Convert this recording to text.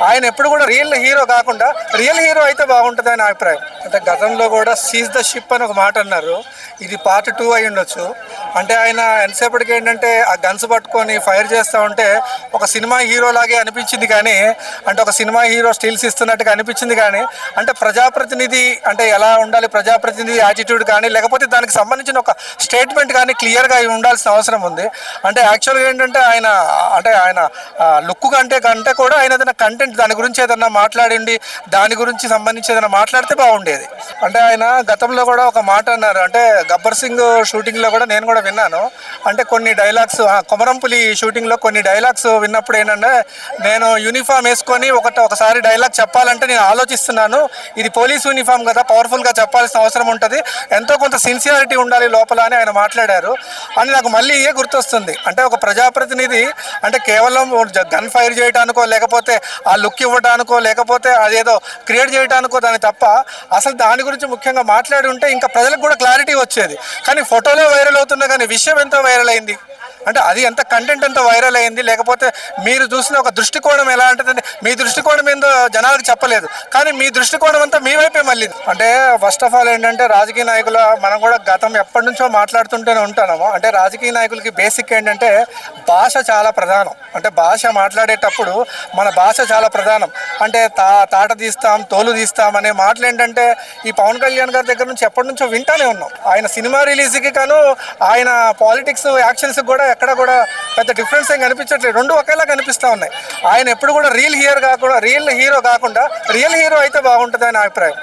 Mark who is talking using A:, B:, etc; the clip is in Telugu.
A: ఆయన ఎప్పుడు కూడా రియల్ హీరో కాకుండా రియల్ హీరో అయితే బాగుంటుంది అని అభిప్రాయం. అంటే గతంలో కూడా సీజ్ ద షిప్ అని ఒక మాట అన్నారు. ఇది పార్ట్ 2 అయి ఉండొచ్చు. అంటే ఆయన ఎంతసేపటికి ఏంటంటే ఆ గన్స్ పట్టుకొని ఫైర్ చేస్తూ ఉంటే ఒక సినిమా హీరో లాగే అనిపించింది, కానీ అంటే ఒక సినిమా హీరో స్టిల్స్ ఇస్తున్నట్టుగా అనిపించింది. కానీ అంటే ప్రజాప్రతినిధి అంటే ఎలా ఉండాలి, ప్రజాప్రతినిధి యాటిట్యూడ్ కానీ లేకపోతే దానికి సంబంధించిన ఒక స్టేట్మెంట్ కానీ క్లియర్గా ఉండాల్సిన అవసరం ఉంది. అంటే యాక్చువల్గా ఏంటంటే ఆయన లుక్ కంటే కూడా ఆయన ఏదైనా కంటెంట్ దాని గురించి ఏదైనా మాట్లాడిండి దాని గురించి సంబంధించి ఏదైనా మాట్లాడితే బాగుండేది. అంటే ఆయన గతంలో కూడా ఒక మాట అన్నారు. అంటే గబ్బర్ సింగ్ షూటింగ్లో కూడా నేను కూడా విన్నాను. అంటే కొన్ని డైలాగ్స్ కొమరంపులి షూటింగ్లో కొన్ని డైలాగ్స్ విన్నప్పుడు ఏంటంటే, నేను యూనిఫామ్ వేసుకొని ఒకసారి డైలాగ్ చెప్పాలంటే నేను ఆలోచిస్తున్నాను, ఇది పోలీస్ యూనిఫామ్ కదా, పవర్ఫుల్గా చెప్పాల్సిన అవసరం ఉంటుంది, ఎంతో కొంత సిన్సియారిటీ ఉండాలి లోపల అని ఆయన మాట్లాడారు. అని నాకు మళ్ళీ ఇదే గుర్తొస్తుంది. అంటే ఒక ప్రజాప్రతినిధి అంటే కేవలం గన్ ఫైర్ చేయడానికో లేకపోతే ఆ లుక్ ఇవ్వడానికో లేకపోతే అదేదో క్రియేట్ చేయడానికో దాని తప్ప అసలు దాని గురించి ముఖ్యంగా మాట్లాడి ఉంటే ఇంకా ప్రజలకు కూడా క్లారిటీ వచ్చేది. కానీ ఫోటోలే వైరల్ అవుతున్నా కానీ విషయం ఎంతో వైరల్ అయింది. అంటే అది ఎంత కంటెంట్ ఎంత వైరల్ అయింది, లేకపోతే మీరు చూసిన ఒక దృష్టికోణం ఎలా అంటే మీ దృష్టికోణం ఏందో జనాలకు చెప్పలేదు, కానీ మీ దృష్టికోణం అంతా మీ వైపే మళ్ళీ. అంటే ఫస్ట్ ఆఫ్ ఆల్ ఏంటంటే రాజకీయ నాయకులు మనం కూడా గతం ఎప్పటి నుంచో మాట్లాడుతుంటూనే ఉంటాము. అంటే రాజకీయ నాయకులకి బేసిక్ ఏంటంటే భాష చాలా ప్రధానం. అంటే భాష మాట్లాడేటప్పుడు మన భాష చాలా ప్రధానం. అంటే తాట తీస్తాం తోలు తీస్తాం అనే మాటలు ఏంటంటే ఈ పవన్ కళ్యాణ్ గారి దగ్గర నుంచి ఎప్పటి నుంచో వింటానే ఉన్నాం. ఆయన సినిమా రిలీజ్కి కాను ఆయన పాలిటిక్స్ యాక్షన్స్ కూడా ఎక్కడ కూడా పెద్ద డిఫరెన్స్ ఏం కనిపించట్లేదు, రెండు ఒకేలా కనిపిస్తూ ఉన్నాయి. ఆయన ఎప్పుడు కూడా రియల్ హీరో కాకుండా రియల్ హీరో అయితే బాగుంటుంది అని అభిప్రాయం.